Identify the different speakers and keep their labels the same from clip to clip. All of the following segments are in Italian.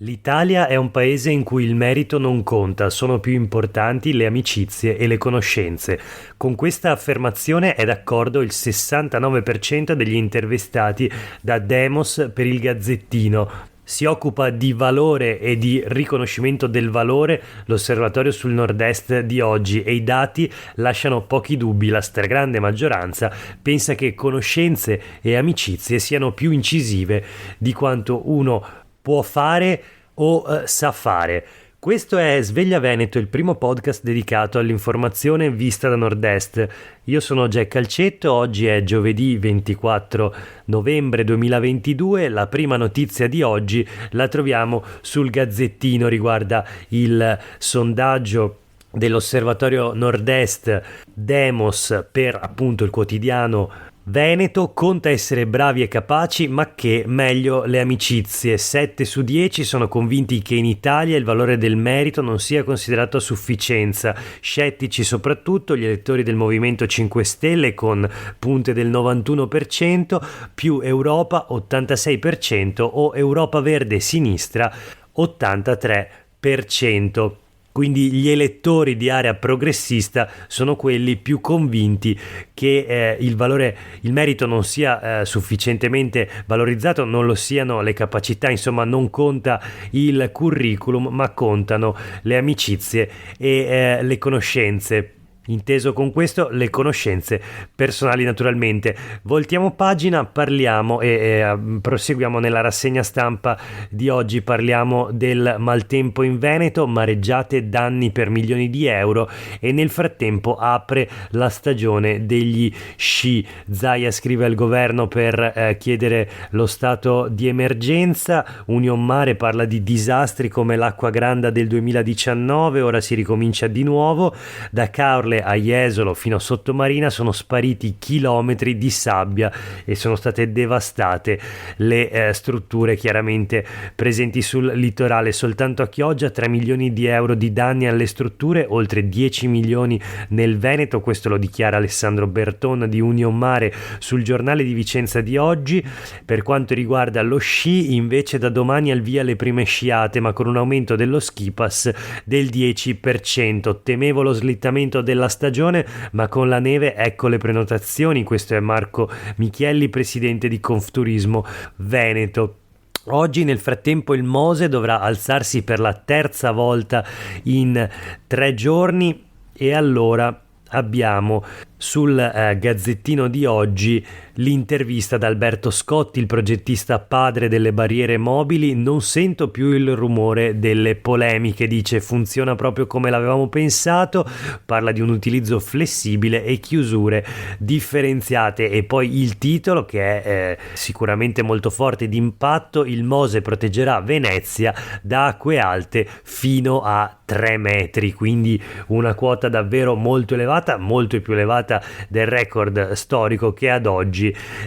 Speaker 1: L'Italia è un paese in cui il merito non conta, sono più importanti le amicizie e le conoscenze. Con questa affermazione è d'accordo il 69% degli intervistati da Demos per il Gazzettino. Si occupa di valore e di riconoscimento del valore l'osservatorio sul nord-est di oggi e i dati lasciano pochi dubbi. La stragrande maggioranza pensa che conoscenze e amicizie siano più incisive di quanto uno può fare o sa fare. Questo è Sveglia Veneto, il primo podcast dedicato all'informazione vista da nord-est. Io sono Jack Calcetto, oggi è giovedì 24 novembre 2022, la prima notizia di oggi la troviamo sul Gazzettino, riguarda il sondaggio dell'osservatorio nord-est Demos per appunto il quotidiano Veneto. Conta essere bravi e capaci, ma che meglio le amicizie. 7 su 10 sono convinti che in Italia il valore del merito non sia considerato a sufficienza. Scettici soprattutto gli elettori del Movimento 5 Stelle con punte del 91%, più Europa 86% o Europa Verde Sinistra 83%. Quindi gli elettori di area progressista sono quelli più convinti che il merito non sia sufficientemente valorizzato, non lo siano le capacità, insomma non conta il curriculum, ma contano le amicizie e le conoscenze. Inteso con questo le conoscenze personali naturalmente. Voltiamo pagina, parliamo e proseguiamo nella rassegna stampa di oggi. Parliamo del maltempo in Veneto, mareggiate, danni per milioni di euro e nel frattempo apre la stagione degli sci. Zaia scrive al governo per chiedere lo stato di emergenza. Union Mare parla di disastri come l'acqua granda del 2019, ora si ricomincia di nuovo. Da Caorle a Jesolo fino a Sottomarina sono spariti chilometri di sabbia e sono state devastate le strutture chiaramente presenti sul litorale. Soltanto a Chioggia 3 milioni di euro di danni alle strutture, oltre 10 milioni nel Veneto. Questo lo dichiara Alessandro Berton di Union Mare sul giornale di Vicenza di oggi. Per quanto riguarda lo sci, invece, da domani al via le prime sciate, ma con un aumento dello ski pass del 10%. Temevo lo slittamento della stagione, ma con la neve ecco le prenotazioni. Questo è Marco Michielli, presidente di Confturismo Veneto. Oggi nel frattempo il Mose dovrà alzarsi per la terza volta in 3 giorni e allora abbiamo sul Gazzettino di oggi l'intervista ad Alberto Scotti, il progettista padre delle barriere mobili. Non sento più il rumore delle polemiche, dice, funziona proprio come l'avevamo pensato, parla di un utilizzo flessibile e chiusure differenziate. E poi il titolo, che è sicuramente molto forte d'impatto: il Mose proteggerà Venezia da acque alte fino a 3 metri, quindi una quota davvero molto elevata, molto più elevata del record storico che ad oggi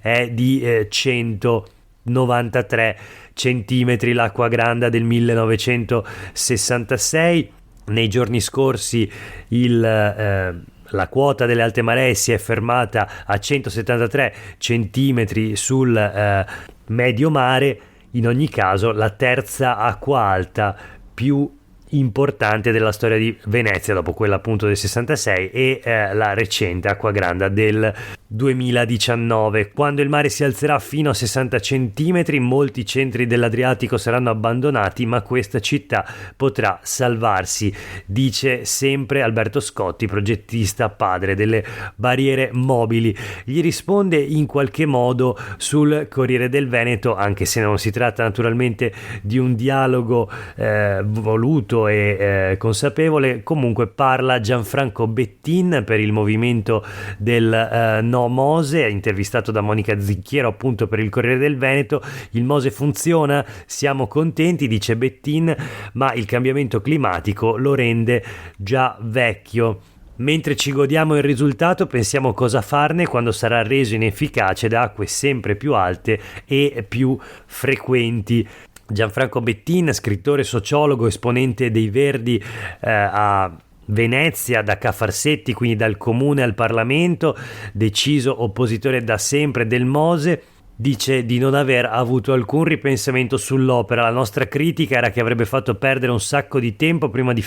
Speaker 1: è di 193 centimetri, l'acqua granda del 1966. Nei giorni scorsi la quota delle alte maree si è fermata a 173 centimetri sul medio mare. In ogni caso la terza acqua alta più importante della storia di Venezia, dopo quella appunto del 66 e la recente acqua granda del 2019. Quando il mare si alzerà fino a 60 centimetri, molti centri dell'Adriatico saranno abbandonati, ma questa città potrà salvarsi, dice sempre Alberto Scotti, progettista padre delle barriere mobili. Gli risponde in qualche modo sul Corriere del Veneto, anche se non si tratta naturalmente di un dialogo voluto e consapevole. Comunque parla Gianfranco Bettin per il movimento del No Mose, intervistato da Monica Zicchiero appunto per il Corriere del Veneto. Il Mose funziona, siamo contenti, dice Bettin, ma il cambiamento climatico lo rende già vecchio. Mentre ci godiamo il risultato, pensiamo cosa farne quando sarà reso inefficace da acque sempre più alte e più frequenti. Gianfranco Bettin, scrittore, sociologo, esponente dei Verdi a Venezia, da Cafarsetti, quindi dal comune al Parlamento, deciso oppositore da sempre del Mose. Dice di non aver avuto alcun ripensamento sull'opera. La nostra critica era che avrebbe fatto perdere un sacco di tempo prima di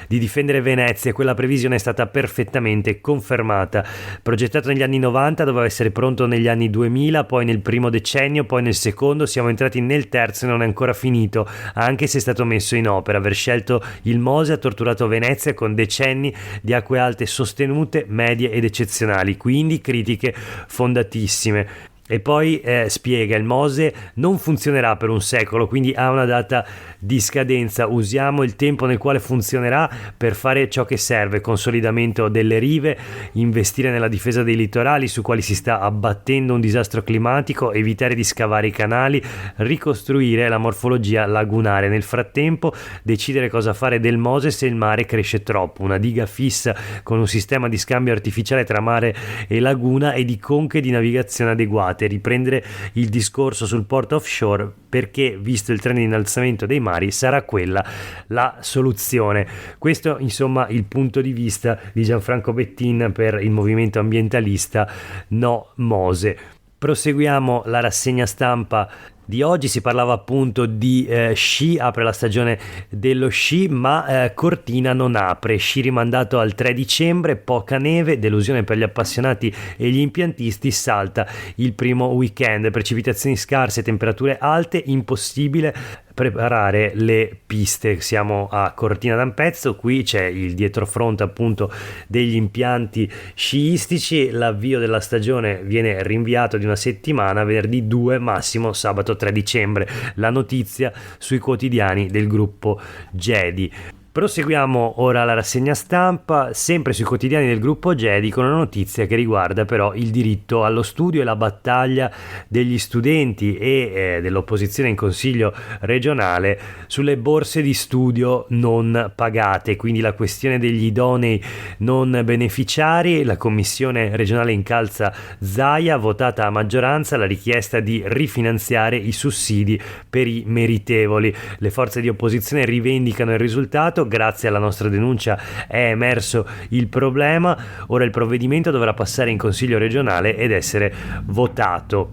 Speaker 1: difendere Venezia, e quella previsione è stata perfettamente confermata. Progettato negli anni 90, doveva essere pronto negli anni 2000, poi nel primo decennio, poi nel secondo, siamo entrati nel terzo e non è ancora finito, anche se è stato messo in opera. Aver scelto il Mose ha torturato Venezia con decenni di acque alte sostenute, medie ed eccezionali, quindi critiche fondatissime. E poi spiega: il Mose non funzionerà per un secolo, quindi ha una data di scadenza. Usiamo il tempo nel quale funzionerà per fare ciò che serve: consolidamento delle rive, investire nella difesa dei litorali su quali si sta abbattendo un disastro climatico, evitare di scavare i canali, ricostruire la morfologia lagunare. Nel frattempo decidere cosa fare del Mose se il mare cresce troppo: una diga fissa con un sistema di scambio artificiale tra mare e laguna e di conche di navigazione adeguate. Riprendere il discorso sul porto offshore, perché visto il trend di innalzamento dei mari sarà quella la soluzione. Questo insomma il punto di vista di Gianfranco Bettin per il movimento ambientalista No Mose. Proseguiamo la rassegna stampa di oggi. Si parlava appunto di sci, apre la stagione dello sci, ma Cortina non apre, sci rimandato al 3 dicembre, poca neve, delusione per gli appassionati e gli impiantisti, salta il primo weekend, precipitazioni scarse, temperature alte, impossibile preparare le piste. Siamo a Cortina d'Ampezzo, qui c'è il dietrofront appunto degli impianti sciistici. L'avvio della stagione viene rinviato di una settimana, venerdì 2, massimo sabato 3 dicembre. La notizia sui quotidiani del gruppo Gedi. Proseguiamo ora la rassegna stampa, sempre sui quotidiani del gruppo Gedi, con una notizia che riguarda però il diritto allo studio e la battaglia degli studenti e dell'opposizione in consiglio regionale sulle borse di studio non pagate, quindi la questione degli idonei non beneficiari. La commissione regionale incalza Zaia, votata a maggioranza la richiesta di rifinanziare i sussidi per i meritevoli. Le forze di opposizione rivendicano il risultato: grazie alla nostra denuncia è emerso il problema, ora il provvedimento dovrà passare in consiglio regionale ed essere votato.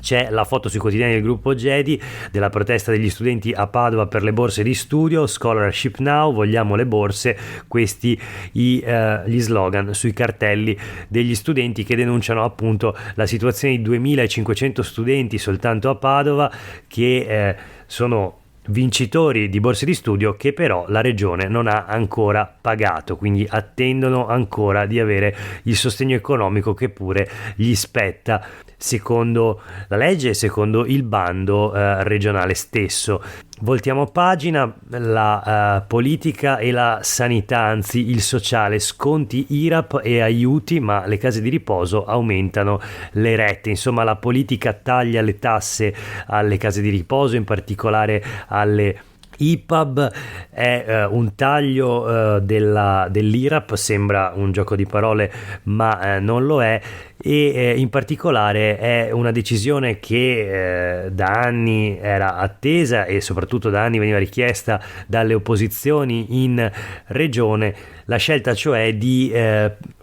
Speaker 1: C'è la foto sui quotidiani del gruppo Gedi della protesta degli studenti a Padova per le borse di studio. Scholarship now, vogliamo le borse, questi gli slogan sui cartelli degli studenti che denunciano appunto la situazione di 2500 studenti soltanto a Padova che sono vincitori di borse di studio, che però la regione non ha ancora pagato, quindi attendono ancora di avere il sostegno economico che pure gli spetta secondo la legge e secondo il bando regionale stesso. Voltiamo pagina, la politica e la sanità, anzi il sociale: sconti IRAP e aiuti, ma le case di riposo aumentano le rette. Insomma, la politica taglia le tasse alle case di riposo, in particolare alle IPAB. È un taglio dell'IRAP, sembra un gioco di parole ma non lo è, e in particolare è una decisione che da anni era attesa e soprattutto da anni veniva richiesta dalle opposizioni in regione. La scelta cioè di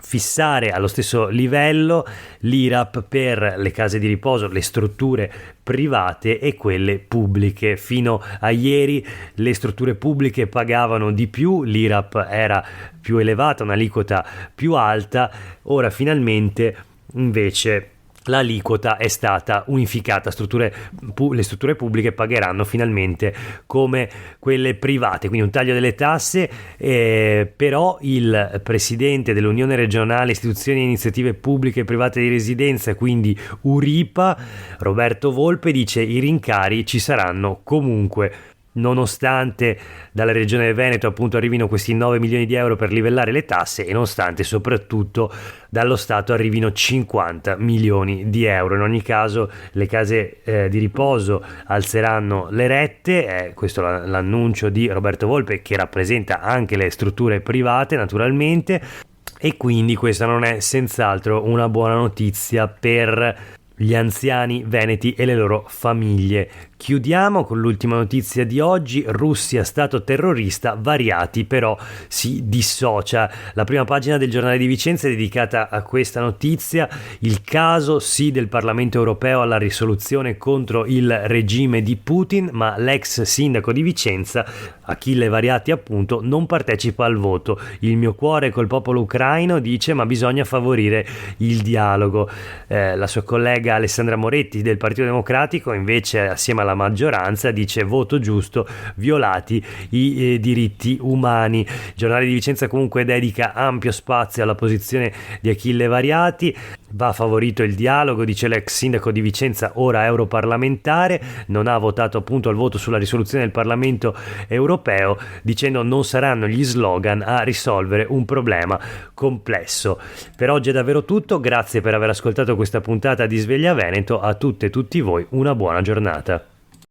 Speaker 1: fissare allo stesso livello l'IRAP per le case di riposo, le strutture private e quelle pubbliche. Fino a ieri le strutture pubbliche pagavano di più, l'IRAP era più elevata, un'aliquota più alta. Ora finalmente invece l'aliquota è stata unificata, le strutture pubbliche pagheranno finalmente come quelle private, quindi un taglio delle tasse, però il presidente dell'Unione Regionale Istituzioni e Iniziative Pubbliche e Private di Residenza, quindi URIPA, Roberto Volpe, dice: i rincari ci saranno comunque, nonostante dalla regione del Veneto appunto arrivino questi 9 milioni di euro per livellare le tasse e nonostante soprattutto dallo Stato arrivino 50 milioni di euro. In ogni caso le case di riposo alzeranno le rette, questo è l'annuncio di Roberto Volpe, che rappresenta anche le strutture private naturalmente, e quindi questa non è senz'altro una buona notizia per gli anziani veneti e le loro famiglie. Chiudiamo con l'ultima notizia di oggi: Russia, stato terrorista, Variati però si dissocia. La prima pagina del giornale di Vicenza è dedicata a questa notizia: il caso sì del Parlamento europeo alla risoluzione contro il regime di Putin, ma l'ex sindaco di Vicenza, Achille Variati appunto, non partecipa al voto. Il mio cuore è col popolo ucraino, dice, ma bisogna favorire il dialogo. La sua collega Alessandra Moretti del Partito Democratico invece, assieme alla maggioranza, dice voto giusto, violati i diritti umani. Il giornale di Vicenza comunque dedica ampio spazio alla posizione di Achille Variati. Va favorito il dialogo, dice l'ex sindaco di Vicenza, ora europarlamentare, non ha votato appunto al voto sulla risoluzione del Parlamento europeo, dicendo non saranno gli slogan a risolvere un problema complesso. Per oggi è davvero tutto, grazie per aver ascoltato questa puntata di Sveglia Veneto, a tutte e tutti voi una buona giornata.